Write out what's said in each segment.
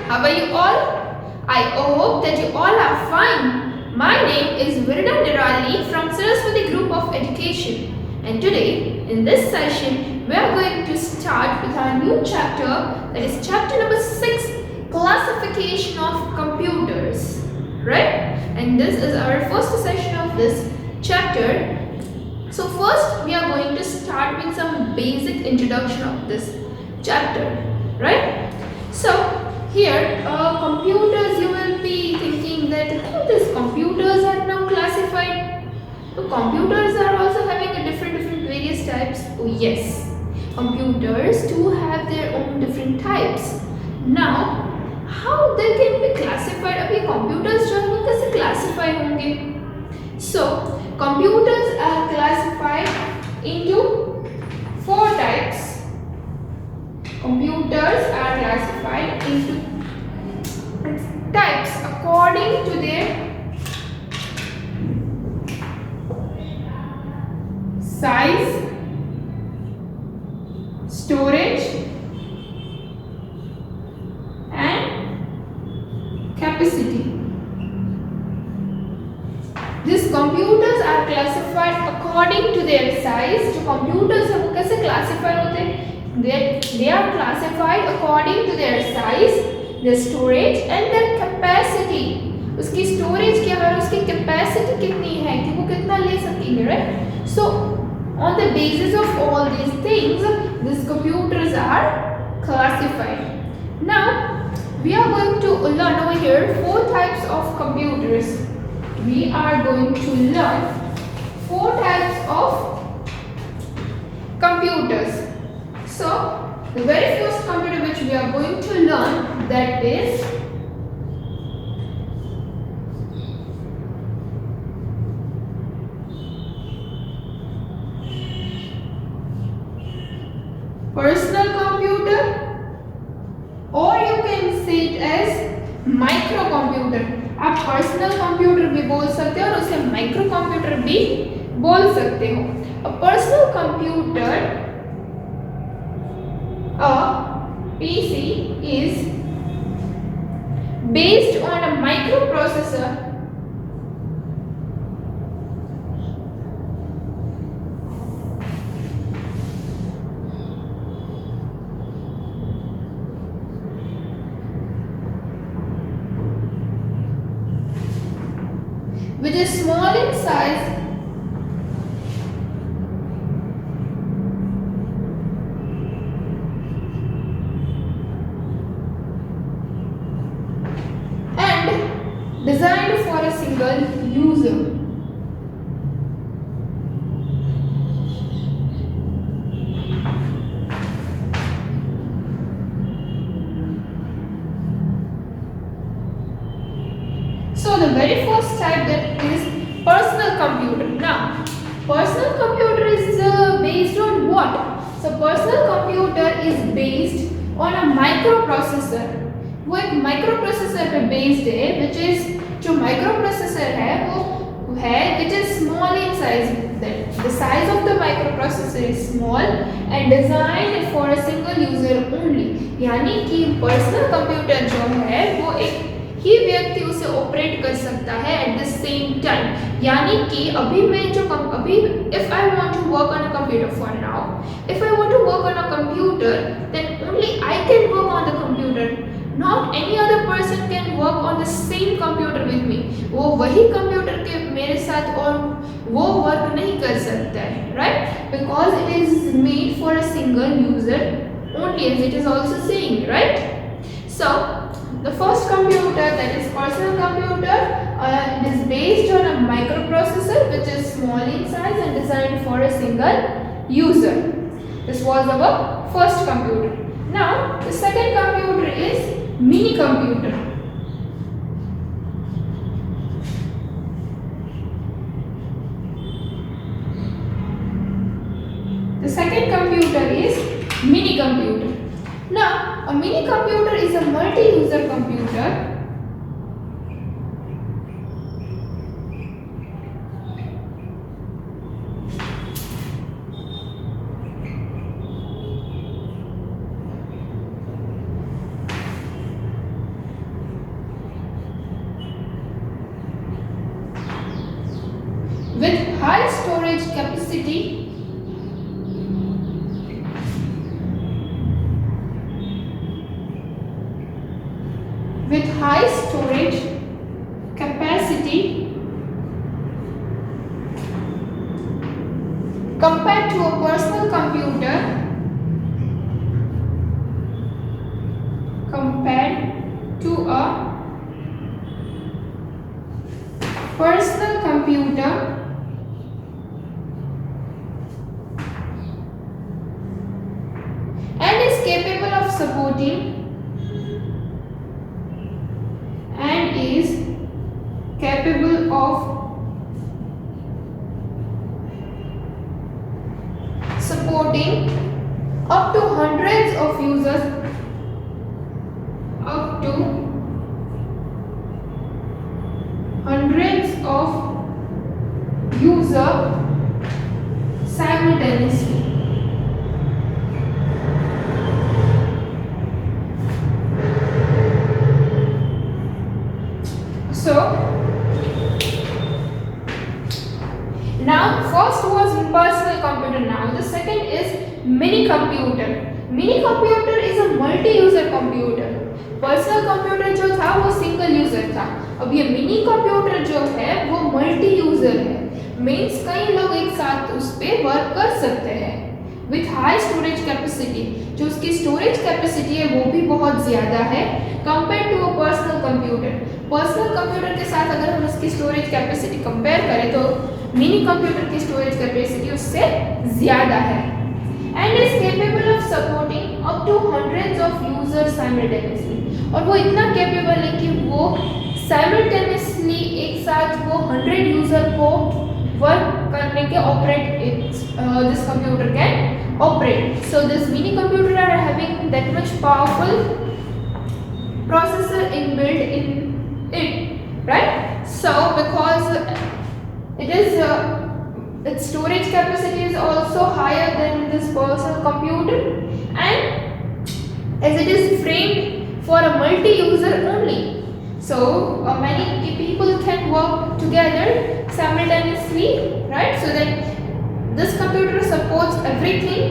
how are you all? I hope that you all are fine. My name is Virda Nirali from Saraswati Group of Education, and today in this session we are going to start with our new chapter, that is chapter number 6, classification of computers, right? And this is our first session of this chapter. So first we are going to start with some basic introduction of this chapter, right? So here computers, you will be thinking that how these computers are now classified. So computers are also having a different various types. Oh yes, computers do have their own different types. Now how they can be classified? अभी computers जो हैं कैसे classify होंगे? So computers are classified into 4 types. Computers are classified into types according to their size, storage, and capacity. These computers are classified according to their size. जो computers हैं वो कैसे classify होते हैं? They are classified according to their size, their storage and their capacity. उसकी storage क्या है और उसकी capacity कितनी है कि वो कितना ले सकेंगे, right? So on the basis of all these things, these computers are classified. Now we are going to learn over here 4 types of computers. We are going to learn 4 types of computers. So the very first computer which we are going to learn, that is personal computer, or you can say it as microcomputer. आप personal computer भी बोल सकते हो और उसे micro computer भी बोल सकते हो. अ personal computer, a PC, is based on a microprocessor which is small in size and designed for a single user. So the very first type, that is personal computer. Now personal computer is based on what? So personal computer is based on a microprocessor. वो एक microprocessor पे based है, which is जो microprocessor है वो है which is small in size. The size of the microprocessor is small and designed for a single user only. यानी कि personal computer जो है वो एक ही व्यक्ति उसे ऑपरेट कर सकता है एट द सेम टाइम. यानी कि अभी मैं जो अभी if I want to work on a computer for now, if I want to work on a computer then only I can work on the computer. Not any other person can work on the same computer with me. वो वही computer के मेरे साथ और वो work नहीं कर सकता है, right? Because it is made for a single user only, as it is also saying, right? So the first computer, that is personal computer, it is based on a microprocessor which is small in size and designed for a single user. This was our first computer. Now the second computer is mini computer. The second computer is mini computer. Now a mini computer is a multi-user computer capacity with high storage capacity compared to a personal computer and is capable of supporting up to hundreds of users, up to hundreds of users simultaneously. So now first was personal computer. Now the second is mini computer. Mini computer is a multi user computer. Personal computer जो था वो single user था. अब ये mini computer जो है वो multi user है. मीन्स कई लोग एक साथ उस पर वर्क कर सकते हैं. विथ हाई स्टोरेज कैपेसिटी, जो उसकी स्टोरेज कैपेसिटी है वो भी बहुत ज़्यादा है compare to a personal computer. Personal computer के साथ अगर हम इसकी स्टोरेज कैपेसिटी कंपेयर करें तो मिनी कंप्यूटर की स्टोरेज कैपेसिटी उससे ज़्यादा है. And is capable of supporting up to hundreds of users simultaneously. और वो इतना केपेबल है कि वो साइमल्टेनियसली एक साथ वो 100 यूजर को वर्क करने के operate this computer can operate. So this mini computer are having that much powerful processor inbuilt in it, right? So because it is its storage capacity is also higher than this personal computer, and as it is framed for a multi-user only, so many people can work together simultaneously, right? So that this computer supports everything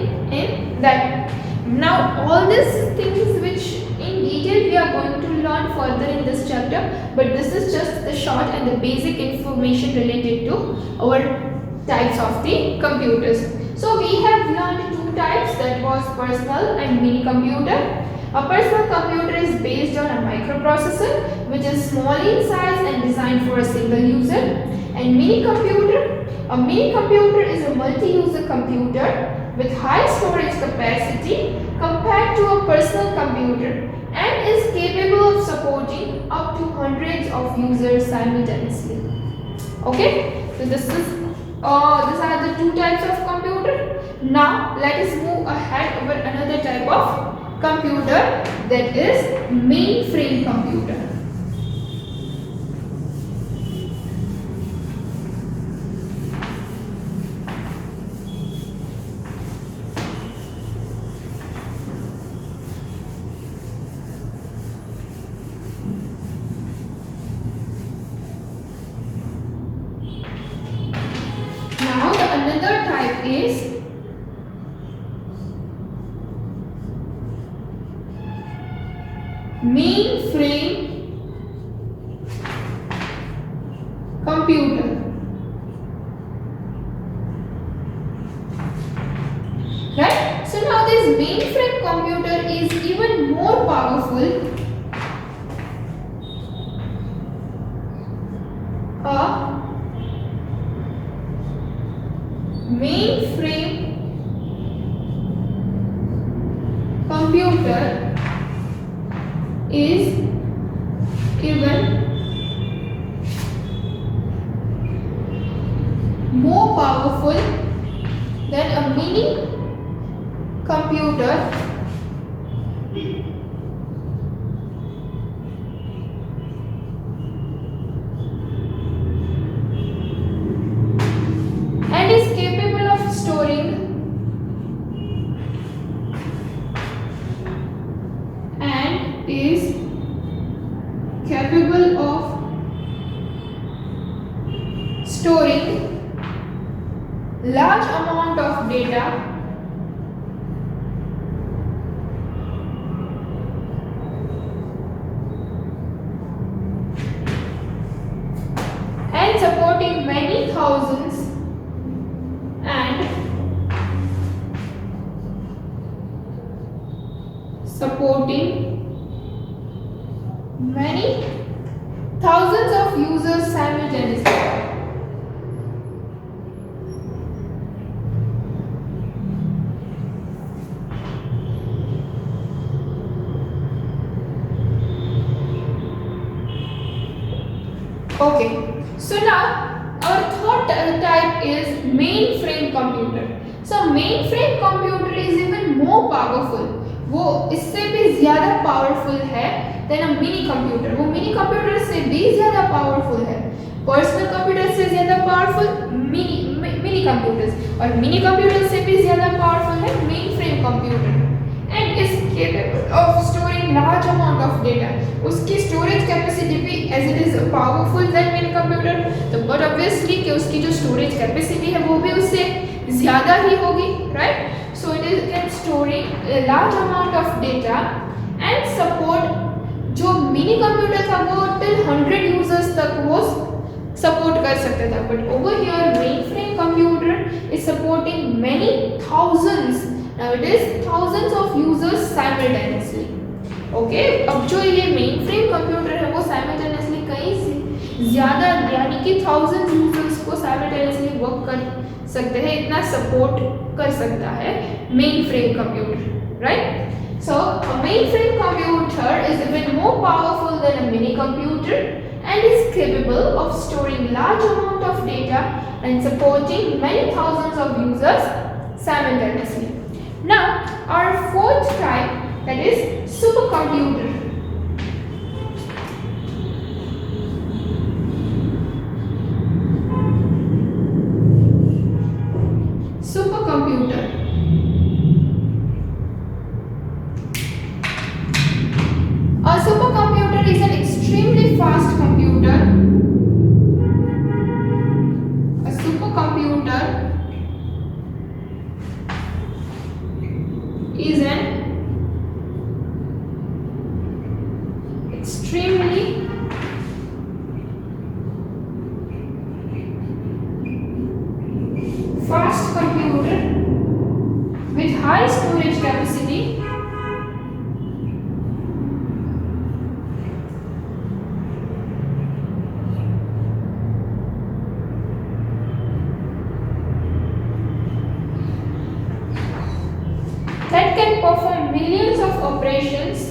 in that. Now all these things which in detail we are going to learn further in this chapter, but this is just the short and the basic information related to our types of the computers. So we have learned two types, that was personal and mini computer. A personal computer is based on a microprocessor which is small in size and designed for a single user. And mini computer, a mini computer is a multi-user computer with high storage capacity compared to a personal computer and is capable of supporting up to hundreds of users simultaneously. Okay, so these are the two types of computer. Now let us move ahead over another type of computer, that is mainframe computer. Another type is mainframe computer. Right? So now this mainframe computer is even more powerful. A mainframe computer is even more powerful than a mini computer and is capable of storing and is capable of storing large amount of data and supporting many thousands and supporting many thousands of users simultaneously. Okay, so now our third type is mainframe computer. So mainframe computer is even more powerful. वो इससे भी ज़्यादा powerful है then a mini computer. वो mini computer से भी ज़्यादा powerful है. पर्सनल कंप्यूटर से ज़्यादा पावरफुल मिनी कंप्यूटर्स और मिनी कंप्यूटर से भी ज़्यादा पावरफुल है mainframe computer and is capable of storing large amount of data. उसकी स्टोरेज कैपेसिटी भी as it is powerful then mini computer, तो बट ऑब्वियसली कि उसकी जो स्टोरेज कैपेसिटी है वो भी उससे ज़्यादा ही होगी, right. So it is can storing a large amount of data and support. जो मिनी कंप्यूटर था वो till 100 यूजर्स तक वो सपोर्ट कर सकता था, but over here main frame computer is supporting many thousands. Now it is thousands of users simultaneously. Okay, अब जो ये मेन फ्रेम कंप्यूटर है वो साइमल्टेनियसली कहीं से ज़्यादा यानी कि थाउजेंड यूजर्स को साइमल्टेनियसली वर्क कर सकते हैं, इतना सपोर्ट कर सकता है mainframe computer, right. So a mainframe computer is even more powerful than a mini computer and is capable of storing large amount of data and supporting many thousands of users simultaneously. Now our fourth type, that is supercomputer. Supercomputer. A supercomputer is an extremely fast computer. A supercomputer is an extremely fast computer with high storage capacity that can perform millions of operations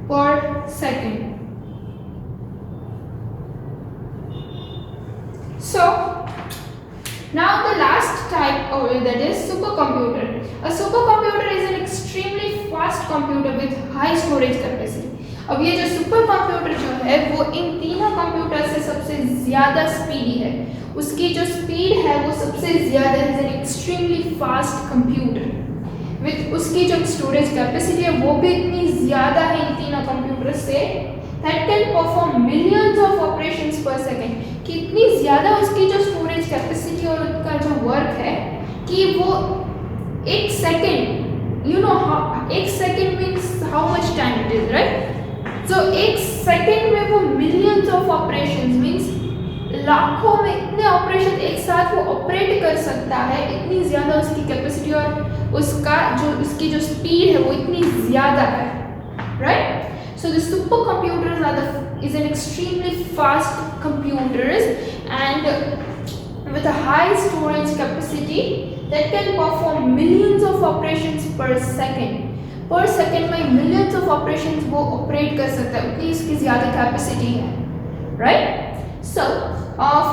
per second. So now the last type of that is supercomputer. A supercomputer is an extremely fast computer with high storage capacity. अब ये जो super computer जो है वो इन तीनों computer से सबसे ज़्यादा स्पीडी है. उसकी जो स्पीड है वो सबसे ज़्यादा is an extremely fast computer with उसकी जो स्टोरेज कैपेसिटी है वो भी इतनी ज़्यादा है इन तीनों computer say that can perform millions of operations पर सेकेंड. कि इतनी ज़्यादा उसकी जो स्टोरेज कैपेसिटी और उसका जो वर्क है कि वो एक सेकेंड एक second means how much time it is, right. So एक सेकेंड में वो मिलियंस ऑफ ऑपरेशंस मीन्स लाखों में इतने ऑपरेशन एक साथ वो ऑपरेट कर सकता है. इतनी ज़्यादा उसकी कैपेसिटी और उसकी जो स्पीड है वो इतनी ज़्यादा है, right. So the supercomputers is an extremely fast computers and with a high storage capacity that can perform millions of operations per second. Per second में millions of operations वो operate कर सकता है, उतनी इसकी ज़्यादा capacity है, right? So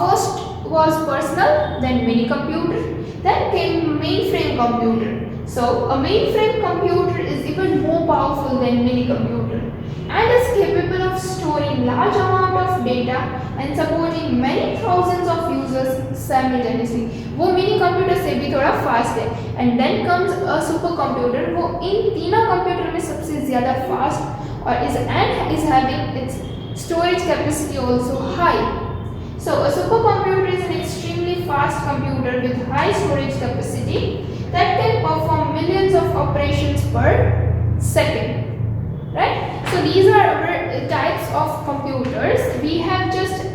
first was personal, then mini computer, then came mainframe computer. So a mainframe computer is even more powerful than mini computer. and is capable of storing large amount of data and supporting many thousands of users simultaneously. वो mini computer से भी थोड़ा fast है. And then comes a super computer. वो इन तीनों computer में सबसे ज़्यादा फास्ट और is having its storage capacity also high. So a supercomputer is an extremely fast computer with high storage capacity that can perform millions of operations per second. Right? So these are our types of computers. We have just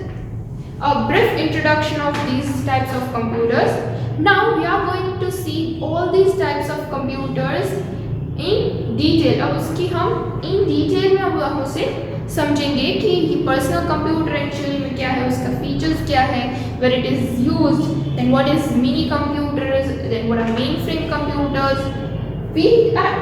a brief introduction of these types of computers. Now we are going to see all these types of computers in detail. अब उसकी हम in detail में हम उसे समझेंगे कि ये personal computer actually में क्या है, उसका फीचर्स क्या है, where it is used, then what is mini computers, then what are mainframe computers. We are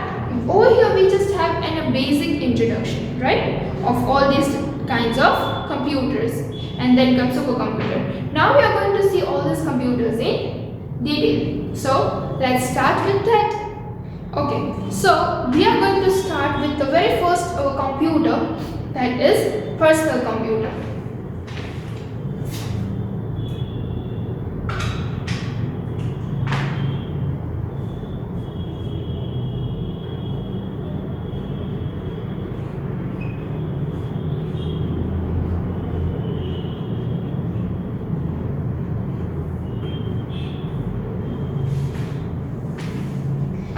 over here we just have a basic introduction, right, of all these kinds of computers, and then comes supercomputer. Now we are going to see all these computers in detail. So let's start with that. Okay, so we are going to start with the very first computer, that is personal computer.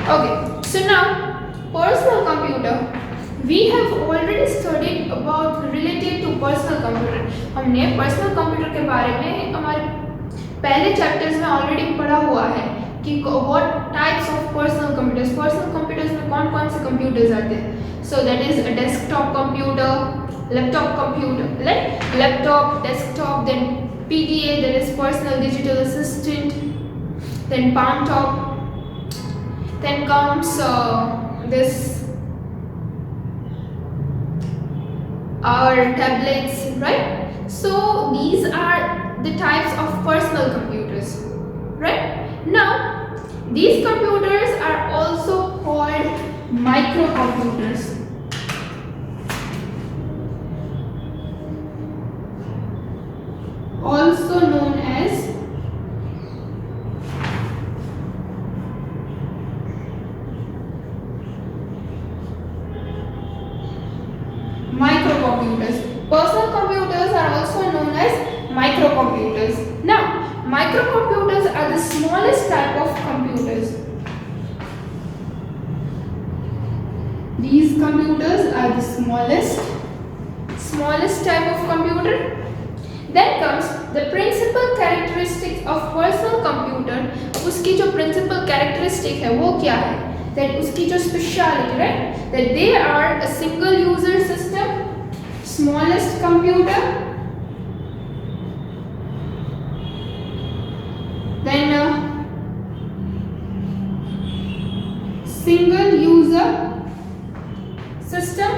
Okay, so now personal computer, we have already studied about related to personal computer. हमने personal computer के बारे में हमारे पहले chapters में already पढ़ा हुआ है कि what types of personal computers. Personal computers में कौन कौन से computers आते हैं. So that is a desktop computer, laptop computer, like laptop, desktop, then PDA, that is personal digital assistant, then palm top. Then comes this our tablets, right? So these are the types of personal computers, right? Now these computers are also called microcomputers. Also known as microcomputers. Personal computers are also known as microcomputers. Now, microcomputers are the smallest type of computers. These computers are the smallest type of computer. Then comes the principal characteristics of personal computer. उसकी जो principal characteristic है वो क्या है? That उसकी जो speciality, right? That they are a single user system, smallest computer, then a single user system.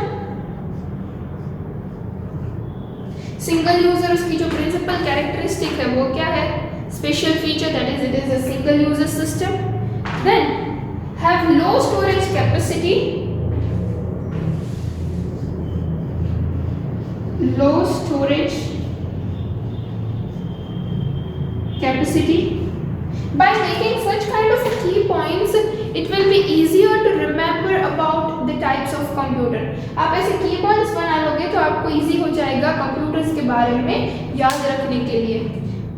Single user उसकी जो principal characteristic है वो क्या है? Special feature, that is it is a single user system. Then have low storage capacity, by making such kind of key points it will be easier to remember about the types of computer. आप ऐसे key points बना लोगे तो आपको easy हो जाएगा computers के बारे में याद रखने के लिए.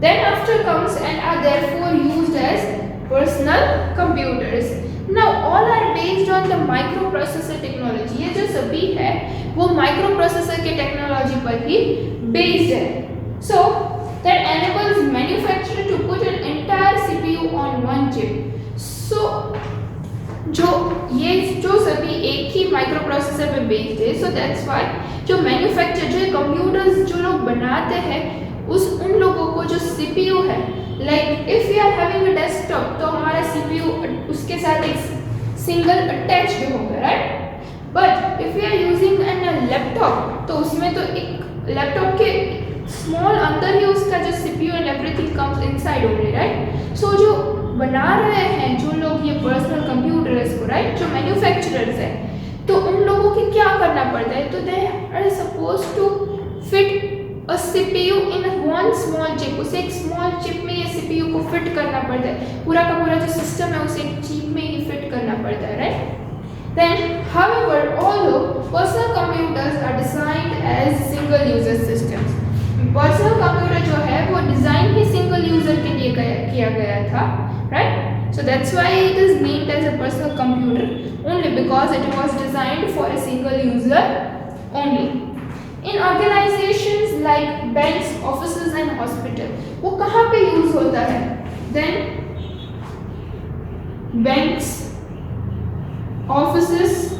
Then after comes and are therefore used as personal computers. Now all are based on the microprocessor technology. ये जो सभी है वो microprocessor के technology पर ही based है. So that enables manufacturer to put an entire CPU on one chip. So जो सभी एक ही microprocessor पे based है. So that's why जो manufacturer जो computers जो लोग बनाते हैं उन लोगों को जो CPU है, like if we are having a desktop तो हमारा CPU उसके साथ एक single attached होगा, right? But if we are using a laptop तो उसमें तो एक laptop के small अंदर ही उसका जो CPU and everything comes inside only, right? So जो बना रहे हैं जो लोग ये personal computers को, right? जो manufacturers हैं तो उन लोगों की क्या करना पड़ता है? तो they are supposed to fit a CPU in one small chip. उसे एक small chip में ये CPU को fit करना पड़ता है, पूरा का पूरा जो system है उसे एक chip में ही fit करना पड़ता है, right? Then, however, although personal computers are designed as single-user systems, personal computer जो है वो design ही single user के लिए किया गया था, right? So that's why it is named as a personal computer, only because it was designed for a single user only. In organizations like banks, offices and hospital, वो कहाँ पे use होता है? Then banks, offices,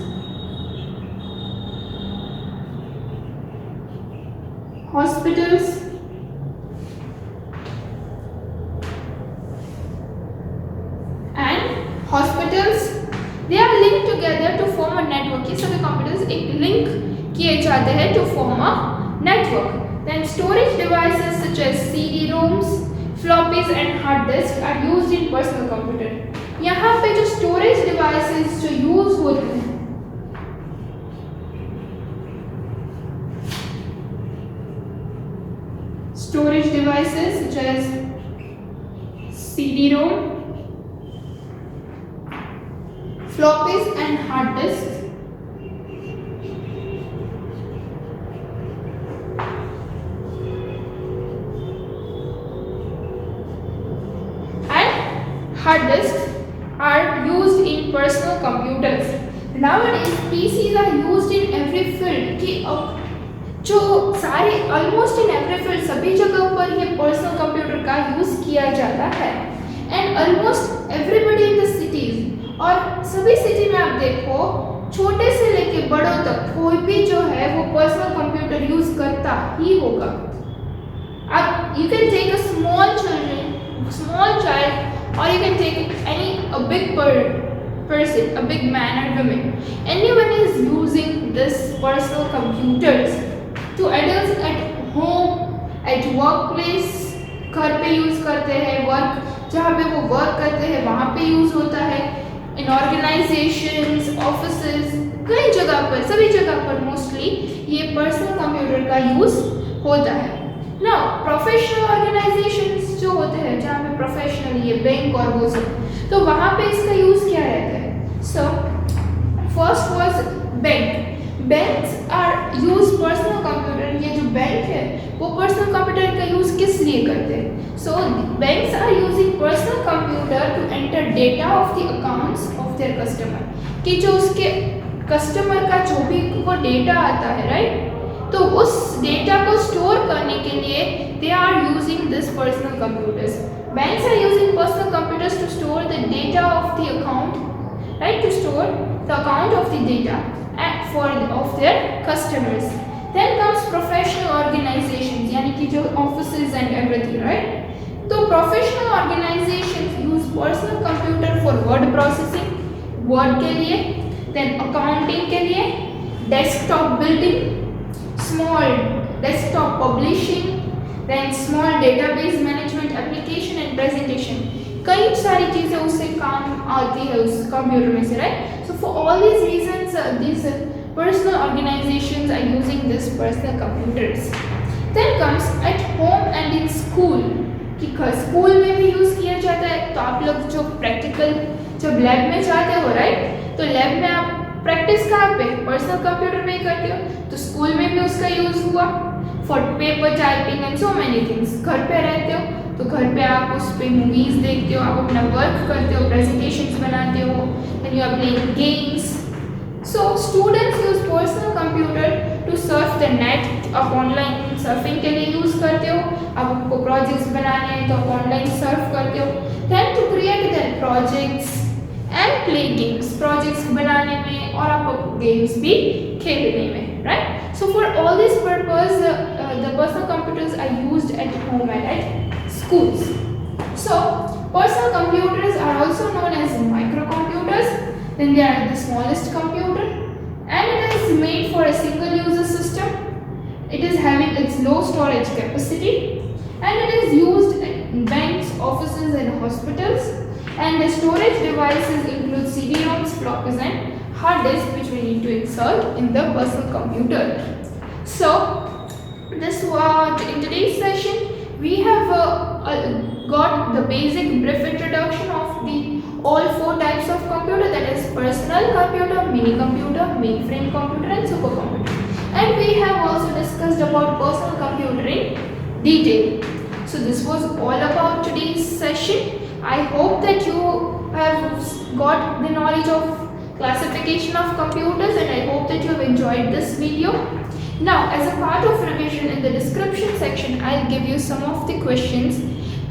hospitals and hospitals, they are linked together to form a network. ये सभी computers एक link किए जाते हैं to form a network. Then storage devices such as CD-ROMs, floppies and hard disks are used in personal computer. यहाँ पे जो storage devices जो use होते हैं, storage devices such as CD-ROM, floppies and hard disks hard disks are used in personal computers. Nowadays PCs are used in every field कि अब जो सारे almost in every field सभी जगह पर ये personal computer का यूज़ किया जाता है and almost everybody in the cities और सभी सिटी में आप देखो छोटे से लेके बड़ों तक कोई भी जो है वो personal computer यूज़ करता ही होगा. अब you can take a small child or you can take a big person, a big man or woman. Anyone is using this personal computers. To adults at home, at workplace, घर पे use करते हैं, work जहाँ पे वो work करते हैं वहाँ पे यूज़ होता है, in organizations, offices, कई जगह पर, सभी जगह पर मोस्टली ये पर्सनल कंप्यूटर का यूज़ होता है. Now, प्रोफेशनल ऑर्गेनाइजेशंस जो होते हैं जहाँ पे प्रोफेशनल ये बैंक और वो सब, तो वहाँ पे इसका यूज़ क्या रहता है? So, first was bank. Banks are use personal computer. ये जो बैंक है वो पर्सनल कंप्यूटर का यूज़ किस लिए करते हैं? So, banks are using personal computer to enter data of the accounts of their customer. कि जो उसके कस्टमर का जो भी वो डेटा आता है, राइट? तो उस डेटा को स्टोर करने के लिए they are using this personal computers. Banks are using personal computers to store the data of the account, right? To store the account of the data of their customers. Then comes professional organizations, यानी कि जो offices and everything, right? तो professional organizations use personal computer for word processing, word के लिए, then accounting के लिए, desktop building, small desktop publishing, then small database management application and presentation. कई सारी चीज़ें उससे काम आती है उस कंप्यूटर में से, right? So for all these reasons, these personal organizations are using this personal computers. Then comes at home and in school. कि स्कूल में भी यूज़ किया जाता है. तो आप लोग जो प्रैक्टिकल जब लैब में जाते हो, राइट? तो लैब में आप प्रैक्टिस कहाँ पे? पर्सनल कंप्यूटर पे ही करते हो. तो स्कूल में भी उसका यूज़ हुआ for paper typing and so many things. घर पे रहते हो तो घर पे आप उस पर मूवीज़ देखते हो, आप अपना वर्क करते हो, प्रेजेंटेशंस बनाते हो, and you are playing games. So students use personal computer to surf the net. आप ऑनलाइन सर्फिंग के लिए यूज़ करते हो. आपको प्रोजेक्ट्स बनाने हैं तो आप ऑनलाइन सर्फ करते हो. Then to create the projects and play games. Projects बनाने में और आप गेम्स भी खेलने में, right? So for all this purpose the personal computers are used at home and at schools. So personal computers are also known as microcomputers. Then they are the smallest computer and it is made for a single user system. It is having its low storage capacity and it is used in banks, offices and hospitals, and the storage devices include CD-ROMs, floppies and hard disks which we need to insert in the personal computer. So this in today's session we have got the basic brief introduction of the all four types of computer, that is personal computer, mini computer, mainframe computer and supercomputer. And we have also discussed about personal computer in detail. So this was all about today's session. I hope that you have got the knowledge of classification of computers, and I hope that you have enjoyed this video. Now, as a part of revision, in the description section I'll give you some of the questions,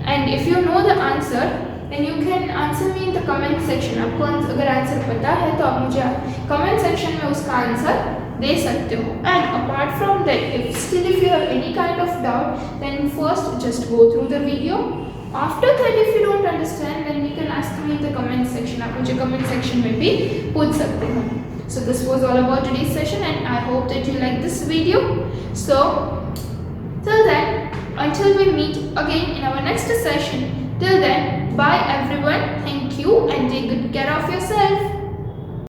and if you know the answer then you can answer me in the comment section. आपको अगर answer पता है तो आप मुझे comment section में उसका answer दे सकते हो. And apart from that, if you have any kind of doubt, then first just go through the video. After that, if you don't understand, then you can ask me in the comment section. आप मुझे comment section में भी पूछ सकते हो. So this was all about today's session, and I hope that you like this video. So till then, until we meet again in our next session, till then, bye everyone. Thank you and take good care of yourself.